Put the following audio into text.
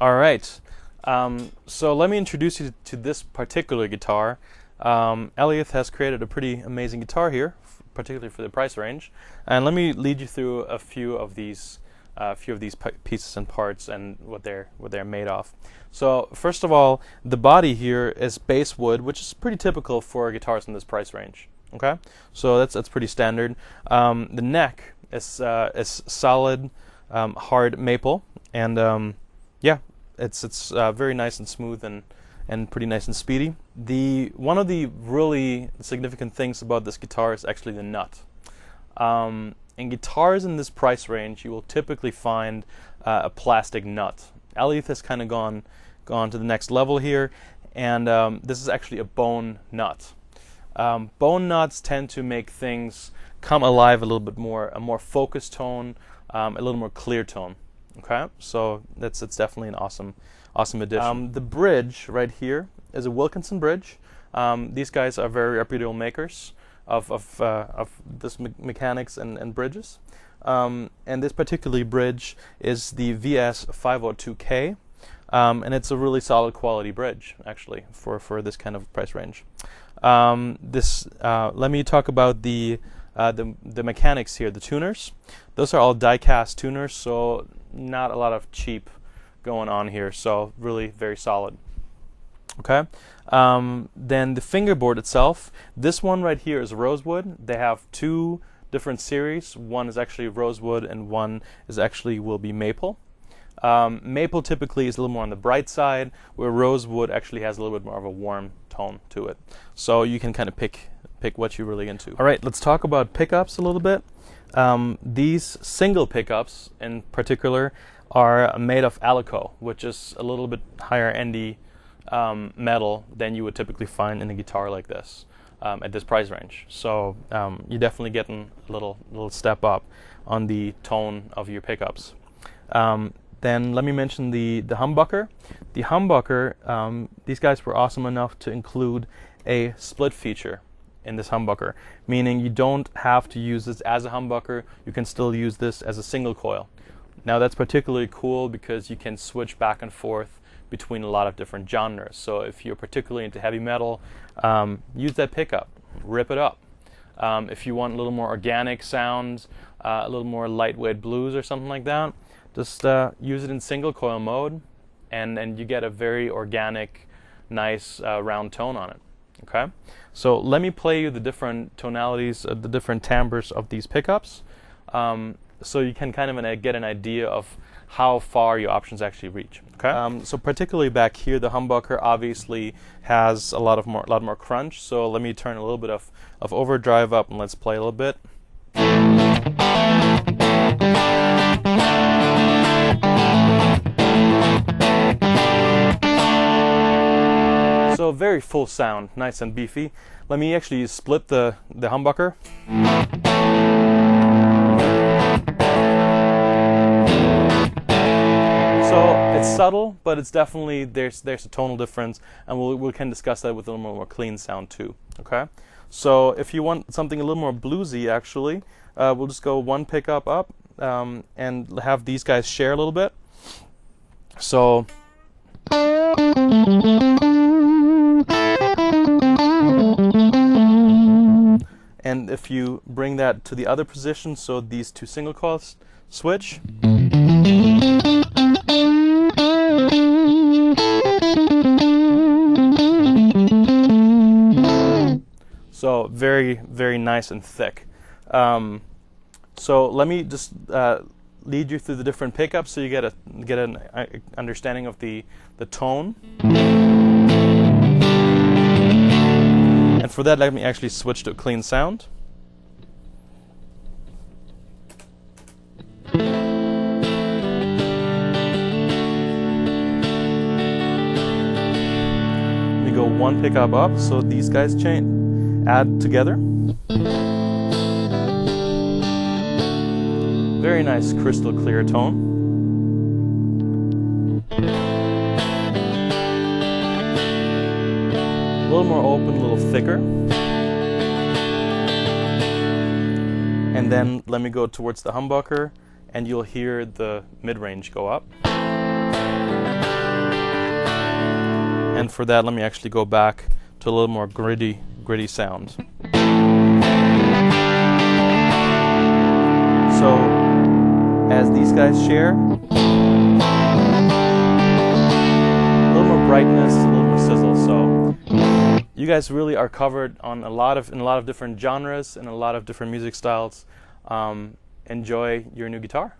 All right. So let me introduce you to this particular guitar. Elliot has created a pretty amazing guitar here, particularly for the price range. And let me lead you through a few of these pieces and parts and what they're made of. So first of all, the body here is basswood, which is pretty typical for guitars in this price range. Okay, so that's pretty standard. The neck is solid, hard maple, and yeah, it's very nice and smooth and pretty nice and speedy. One of the really significant things about this guitar is actually the nut. In guitars in this price range, you will typically find a plastic nut. Elliot has kind of gone to the next level here, and this is actually a bone nut. Bone nuts tend to make things come alive a little bit more, a more focused tone, a little more clear tone. Okay, so it's definitely an awesome addition. The bridge right here is a Wilkinson bridge. These guys are very reputable makers of this mechanics and bridges. And this particular bridge is the VS502K, and it's a really solid quality bridge actually for this kind of price range. Let me talk about the mechanics here, the tuners. Those are all die-cast tuners, so not a lot of cheap going on here, so really very solid. Okay, then the fingerboard itself, this one right here is rosewood. They have two different series. One is actually rosewood and one is actually will be maple. Maple typically is a little more on the bright side, where rosewood actually has a little bit more of a warm tone to it. So you can kind of pick what you're really into. All right, let's talk about pickups a little bit. These single pickups in particular are made of Alico, which is a little bit higher endy metal than you would typically find in a guitar like this at this price range. So you're definitely getting a little step up on the tone of your pickups. Then let me mention the humbucker. The humbucker, these guys were awesome enough to include a split feature in this humbucker, meaning you don't have to use this as a humbucker. You can still use this as a single coil. Now that's particularly cool because you can switch back and forth between a lot of different genres. So if you're particularly into heavy metal, use that pickup, rip it up. If you want a little more organic sounds, a little more lightweight blues or something like that, just use it in single coil mode, and you get a very organic, nice round tone on it. Okay, so let me play you the different tonalities, the different timbres of these pickups, so you can kind of get an idea of how far your options actually reach. Okay, so particularly back here, the humbucker obviously has a lot more crunch. So let me turn a little bit of overdrive up and let's play a little bit. So very full sound, nice and beefy. Let me actually split the humbucker. So it's subtle, but it's definitely there's a tonal difference, and we can discuss that with a little more clean sound too. Okay, so if you want something a little more bluesy, actually, we'll just go one pickup up and have these guys share a little bit. So. And if you bring that to the other position, so these two single coils switch. So very, very nice and thick. So let me just lead you through the different pickups so you get an understanding of the tone. And for that, let me actually switch to a clean sound. We go one pickup up, so these guys add together. Very nice crystal clear tone. A little more open, a little thicker. And then let me go towards the humbucker, and you'll hear the mid-range go up. And for that, let me actually go back to a little more gritty sound. So as these guys share, a little more brightness, a little more sizzle. So you guys really are covered on in a lot of different genres and a lot of different music styles. Enjoy your new guitar.